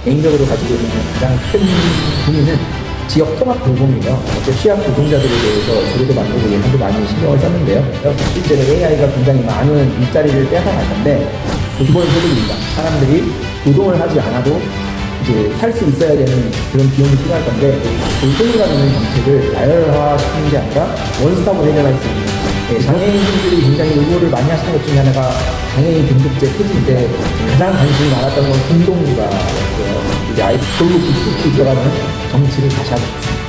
개인적으로 가지고 있는 가장 큰 고민은 지역 통합 돌봄이에요. 취약 노동자들에 대해서 조례도 만들고 예산도 많이 신경을 썼는데요. 실제로 AI가 굉장히 많은 일자리를 뺏어갈 건데 기본소득입니다. 사람들이 노동을 하지 않아도 이제 살 수 있어야 되는 그런 비용이 필요할 건데 돌봄이라는 정책을 나열화시키는 게 아니라 원스톱으로 해결할 수 있는 장애인분들이 굉장히 요구를 많이 하시는 것 중에 하나가 장애인 등급제 폐지인데 가장 관심이 많았던 건 공동구가였고요. 이제 아이 돌로 깊숙이 들어가는 정치를 다시 하고 싶습니다.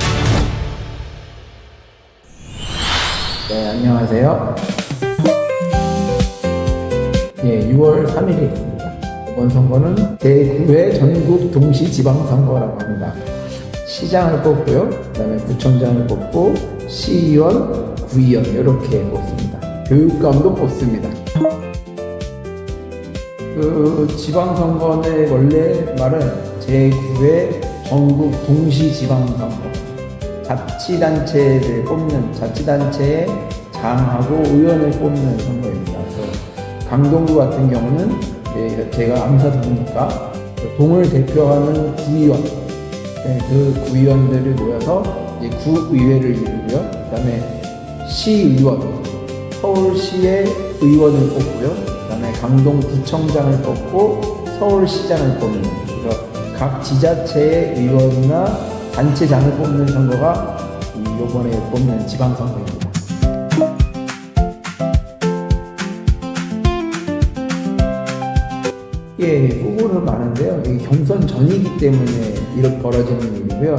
네, 안녕하세요. 예, 6월 3일에 있습니다. 이번 선거는 제9회 전국 동시 지방선거라고 합니다. 시장을 뽑고요. 그 다음에 구청장을 뽑고 시의원, 구의원 이렇게 뽑습니다. 교육감도 뽑습니다. 그 지방선거의 원래 말은 제9회 전국 동시 지방선거. 자치단체를 뽑는, 자치단체의 장하고 의원을 뽑는 선거입니다. 그래서 강동구 같은 경우는 제가 암사동이니까 동을 대표하는 구의원, 그 구의원들을 모여서 이제 구의회를 이루고요. 그 다음에 시의원, 서울시의 의원을 뽑고요. 그 다음에 강동구청장을 뽑고 서울시장을 뽑는, 그래서 각 지자체의 의원이나 단체장을 뽑는 선거가 이번에 뽑는 지방선거입니다. 예, 후보는 많은데요. 이게 경선 전이기 때문에 이렇게 벌어지는 일이고요.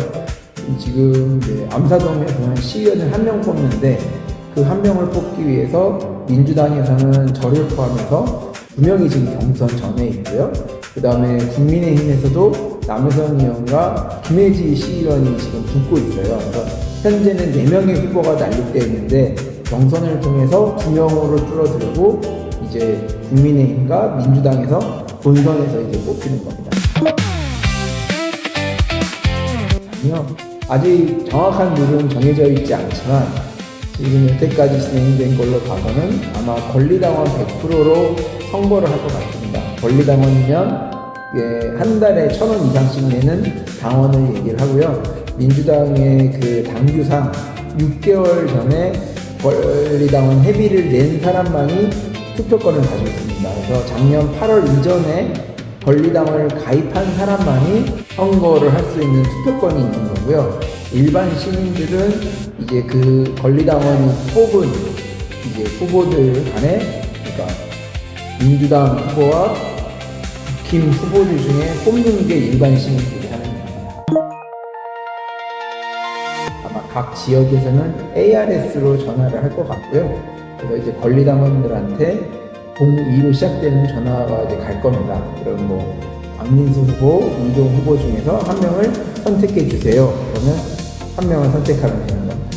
지금 암사동에서는 시의원을 한 명 뽑는데 그 한 명을 뽑기 위해서 민주당에서는 저를 포함해서 2명이 지금 경선 전에 있고요. 그 다음에 국민의힘에서도 남해선 의원과 김혜지 시의원이 지금 붙고 있어요. 그래서 현재는 4명의 후보가 난립되어 있는데 경선을 통해서 2명으로 줄어들고 이제 국민의힘과 민주당에서 본선에서 이제 뽑히는 겁니다. 아니요, 아직 정확한 룰은 정해져 있지 않지만 지금 여태까지 진행된 걸로 봐서는 아마 권리당원 100%로 선거를 할 것 같습니다. 권리당원이면 한 달에 1,000원 이상씩 내는 당원을 얘기를 하고요. 민주당의 그 당규상 6개월 전에 권리당원 회비를 낸 사람만이 투표권을 가지고 있습니다. 그래서 작년 8월 이전에 권리당원을 가입한 사람만이 선거를 할 수 있는 투표권이 있는 거고요. 일반 시민들은 이제 그 권리당원이 뽑은 이제 후보들 간에, 그러니까 민주당 후보와 국힘 후보들 중에 뽑는 게 일반 시민들이 하는 겁니다. 아마 각 지역에서는 ARS로 전화를 할 것 같고요. 그래서 이제 권리당원들한테 02로 시작되는 전화가 이제 갈 겁니다. 그럼 뭐 박민수 후보, 이동 후보 중에서 한 명을 선택해 주세요. 그러면 한 명을 선택하면 되는 겁니다.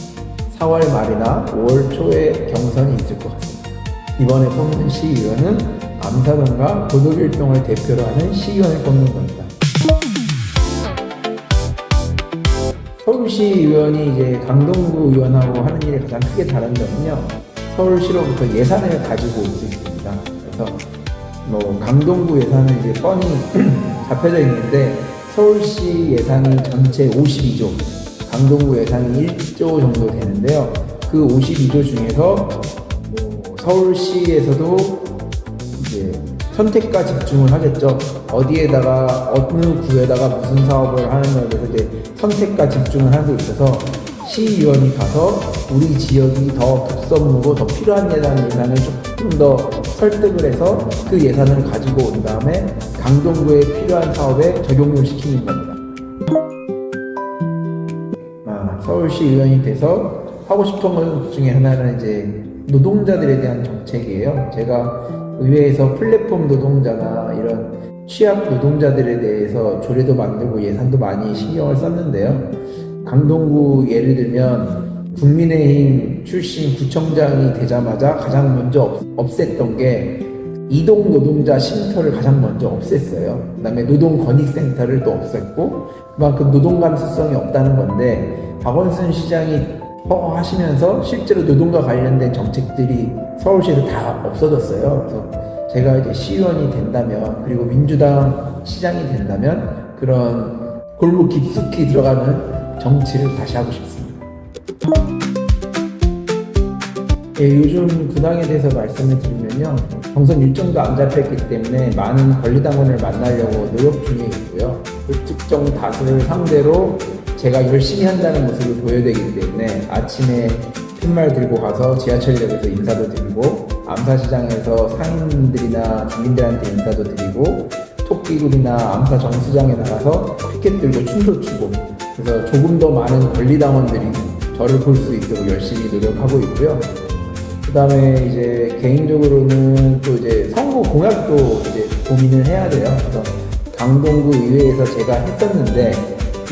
4월 말이나 5월 초에 경선이 있을 것 같습니다. 이번에 뽑는 시의원은 암사동과 고덕일동을 대표로 하는 시의원을 뽑는 겁니다. 서울시 의원이 이제 강동구 의원하고 하는 일이 가장 크게 다른 점은요. 서울시로부터 예산을 가지고 올 수 있습니다. 그래서 뭐 강동구 예산은 이제 뻔히 잡혀져 있는데 서울시 예산이 전체 52조, 강동구 예산이 1조 정도 되는데요. 그 52조 중에서 뭐 서울시에서도 이제 선택과 집중을 하겠죠. 어디에다가 어느 구에다가 무슨 사업을 하는 거에 대해서 이제 선택과 집중을 하고 있어서 시의원이 가서 우리 지역이 더 급선무고 더 필요한 예산을 조금 더 설득을 해서 그 예산을 가지고 온 다음에 강동구에 필요한 사업에 적용을 시키는 겁니다. 서울시 의원이 돼서 하고 싶은 것 중에 하나는 이제 노동자들에 대한 정책이에요. 제가 의회에서 플랫폼 노동자나 이런 취약 노동자들에 대해서 조례도 만들고 예산도 많이 신경을 썼는데요. 강동구 예를 들면 국민의힘 출신 구청장이 되자마자 가장 먼저 없앴던 게 이동 노동자 쉼터를 가장 먼저 없앴어요. 그 다음에 노동권익센터를 또 없앴고 그만큼 노동 감수성이 없다는 건데 박원순 시장이 하시면서 실제로 노동과 관련된 정책들이 서울시에서 다 없어졌어요. 그래서 제가 이제 시의원이 된다면 그리고 민주당 시장이 된다면 그런 골목 깊숙이 들어가는 정치를 다시 하고 싶습니다. 예, 요즘 구당에 대해서 말씀을 드리면요, 경선 일정도 안 잡혔기 때문에 많은 권리당원을 만나려고 노력 중에 있고요. 특정 다수를 상대로 제가 열심히 한다는 모습을 보여야 되기 때문에 아침에 팻말 들고 가서 지하철역에서 인사도 드리고, 암사시장에서 상인들이나 주민들한테 인사도 드리고, 토끼굴이나 암사 정수장에 나가서 피켓 들고 춤도 추고, 그래서 조금 더 많은 권리당원들이 저를 볼 수 있도록 열심히 노력하고 있고요. 그 다음에 이제 개인적으로는 또 이제 선거 공약도 이제 고민을 해야 돼요. 그래서 강동구 의회에서 제가 했었는데,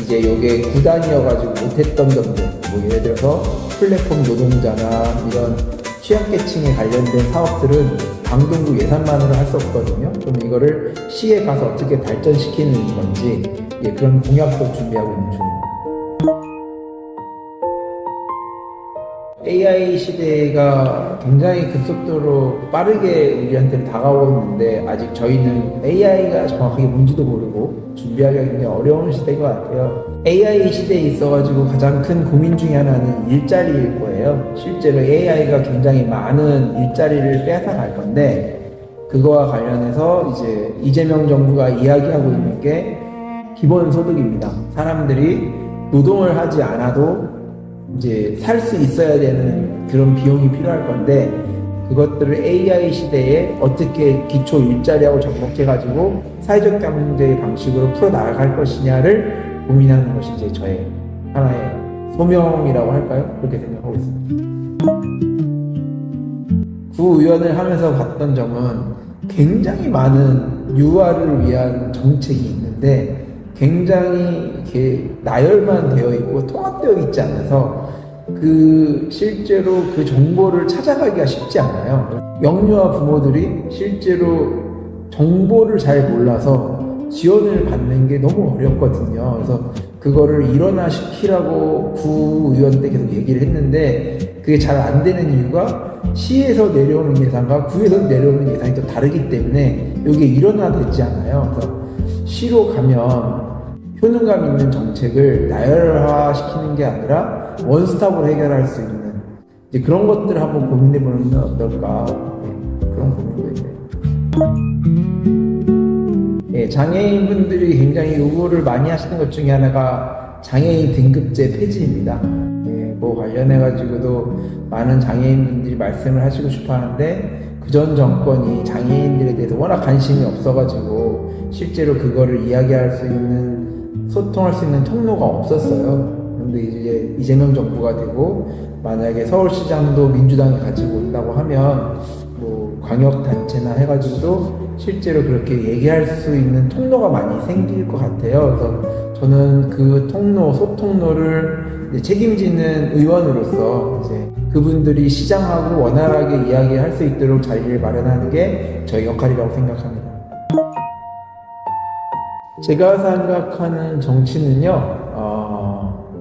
이제 요게 구단이어가지고 못했던 점들, 뭐 예를 들어서 플랫폼 노동자나 이런 취약계층에 관련된 사업들은 강동구 예산만으로 할 수 없거든요. 그럼 이거를 시에 가서 어떻게 발전시키는 건지, 예, 그런 공약도 준비하고 있는 중입니다. AI 시대가 굉장히 급속도로 빠르게 우리한테 다가오고 있는데, 아직 저희는 AI가 정확하게 뭔지도 모르고 준비하기가 굉장히 어려운 시대인 것 같아요. AI 시대에 있어가지고 가장 큰 고민 중에 하나는 일자리일 거예요. 실제로 AI가 굉장히 많은 일자리를 뺏어갈 건데, 그거와 관련해서 이제 이재명 정부가 이야기하고 있는 게 기본소득입니다. 사람들이 노동을 하지 않아도 이제 살 수 있어야 되는 그런 비용이 필요할 건데, 그것들을 AI 시대에 어떻게 기초 일자리하고 접목해가지고 사회적 경제 방식으로 풀어 나갈 것이냐를 고민하는 것이 이제 저의 하나의 소명이라고 할까요? 그렇게 생각하고 있습니다. 구의원을 하면서 봤던 점은 굉장히 많은 유아를 위한 정책이 있는데, 굉장히 이렇게 나열만 되어 있고 통합되어 있지 않아서 실제로 그 정보를 찾아가기가 쉽지 않아요. 영유아 부모들이 실제로 정보를 잘 몰라서 지원을 받는 게 너무 어렵거든요. 그래서 그거를 일원화시키라고 구의원 때 계속 얘기를 했는데, 그게 잘 안 되는 이유가 시에서 내려오는 예산과 구에서 내려오는 예산이 또 다르기 때문에 이게 일원화되지 않아요. 그래서 시로 가면 효능감 있는 정책을 나열화시키는 게 아니라 원스톱으로 해결할 수 있는 이제 그런 것들을 한번 고민해보는 건 어떨까, 그런 고민도 있네요. 예, 장애인분들이 굉장히 요구를 많이 하시는 것 중에 하나가 장애인 등급제 폐지입니다. 예, 뭐 관련해가지고도 많은 장애인분들이 말씀을 하시고 싶어 하는데, 그전 정권이 장애인들에 대해서 워낙 관심이 없어가지고 실제로 그거를 이야기할 수 있는, 소통할 수 있는 통로가 없었어요. 그런데 이제 이재명 정부가 되고, 만약에 서울시장도 민주당이 가지고 있다고 하면 뭐 광역단체나 해가지고도 실제로 그렇게 얘기할 수 있는 통로가 많이 생길 것 같아요. 그래서 저는 그 통로, 소통로를 책임지는 의원으로서 이제 그분들이 시장하고 원활하게 이야기할 수 있도록 자리를 마련하는 게 저희 역할이라고 생각합니다. 제가 생각하는 정치는요,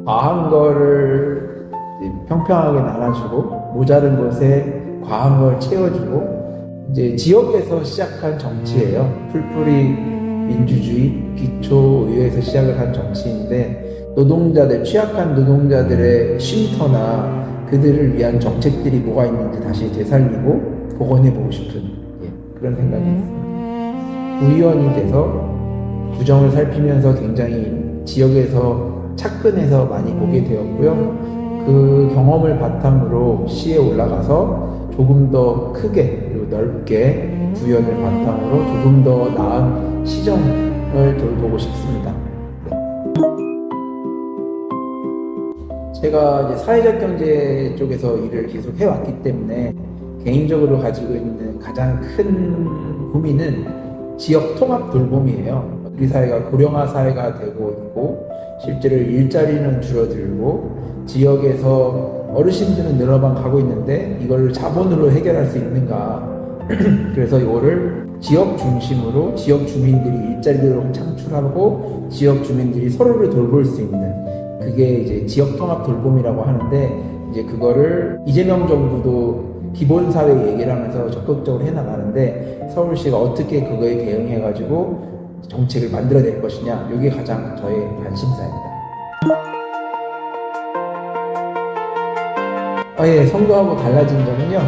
과한 거를 평평하게 나눠주고, 모자른 것에 과한 걸 채워주고, 이제 지역에서 시작한 정치예요. 풀뿌리 민주주의, 기초의회에서 시작을 한 정치인데, 노동자들, 취약한 노동자들의 쉼터나 그들을 위한 정책들이 뭐가 있는지 다시 되살리고 복원해보고 싶은, 그런 생각이 있습니다. 구의원이 돼서 구정을 살피면서 굉장히 지역에서 착근해서 많이 보게 되었고요. 그 경험을 바탕으로 시에 올라가서 조금 더 크게 그리고 넓게 구의원을 바탕으로 조금 더 나은 시정을 돌보고 싶습니다. 제가 이제 사회적 경제 쪽에서 일을 계속 해왔기 때문에 개인적으로 가지고 있는 가장 큰 고민은 지역 통합 돌봄이에요. 우리 사회가 고령화 사회가 되고 있고, 실제로 일자리는 줄어들고, 지역에서 어르신들은 늘어만 가고 있는데 이걸 자본으로 해결할 수 있는가. 그래서 이거를 지역 중심으로 지역 주민들이 일자리를 창출하고 지역 주민들이 서로를 돌볼 수 있는, 그게 이제 지역 통합 돌봄이라고 하는데, 이제 그거를 이재명 정부도 기본사회 얘기를 하면서 적극적으로 해나가는데, 서울시가 어떻게 그거에 대응해가지고 정책을 만들어낼 것이냐, 이게 가장 저의 관심사입니다. 예, 선거하고 달라진 점은요,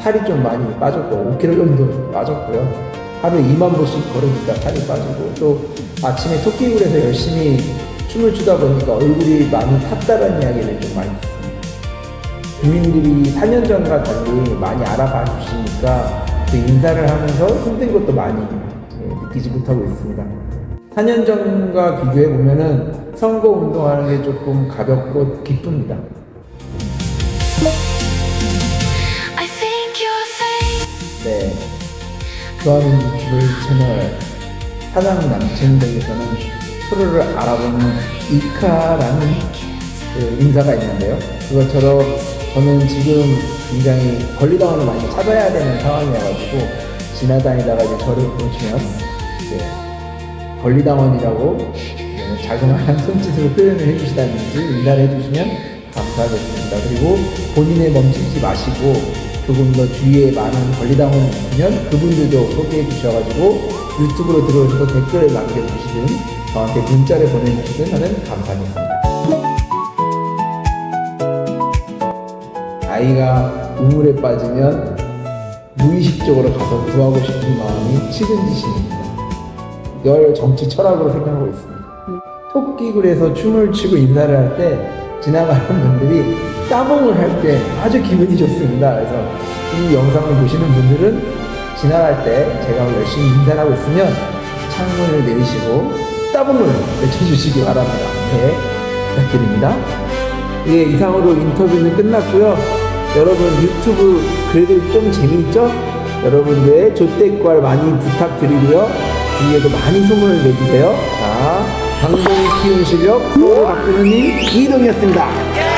살이 좀 많이 빠졌고 5kg 정도 빠졌고요. 하루에 2만 보씩 걸으니까 살이 빠지고, 또 아침에 토끼굴에서 열심히 춤을 추다 보니까 얼굴이 많이 탔다라는 이야기를 좀 많이 듣습니다. 국민들이 4년 전과 달리 많이 알아봐 주시니까 그 인사를 하면서 힘든 것도 많이 느끼지 못하고 있습니다. 4년 전과 비교해 보면은 선거 운동하는 게 조금 가볍고 기쁩니다. 네, 좋아하는 유튜브 채널 사장 남친들에서는 서로를 알아보는 이카라는 그 인사가 있는데요. 그것처럼 저는 지금 굉장히 권리당원을 많이 찾아야 되는 상황이어가지고 지나다니다가 이제 저를 보시면 권리당원이라고 자그마한 손짓으로 표현을 해주시다든지 인사를 해주시면 감사하겠습니다. 그리고 본인에 멈추지 마시고 조금 더 주위에 많은 권리당원이 있으면 그분들도 소개해 주셔가지고 유튜브로 들어오셔서 댓글을 남겨주시든 저한테 문자를 보내주시든 하는 감사하겠습니다. 아이가 우물에 빠지면 무의식적으로 가서 구하고 싶은 마음이 측은지심입니다. 이걸 정치 철학으로 생각하고 있습니다. 토끼굴에서 춤을 추고 인사를 할 때 지나가는 분들이 따봉을 할 때 아주 기분이 좋습니다. 그래서 이 영상을 보시는 분들은 지나갈 때 제가 열심히 인사를 하고 있으면 창문을 내리시고 따봉을 외쳐주시기 바랍니다. 네, 부탁드립니다. 예, 이상으로 인터뷰는 끝났고요. 여러분 유튜브 글들 좀 재미있죠? 여러분들의 조댓글 많이 부탁드리고요. 뒤에도 많이 소문을 내주세요. 자, 방송 키운 실력 프로를 바꾸는 일 이동이었습니다.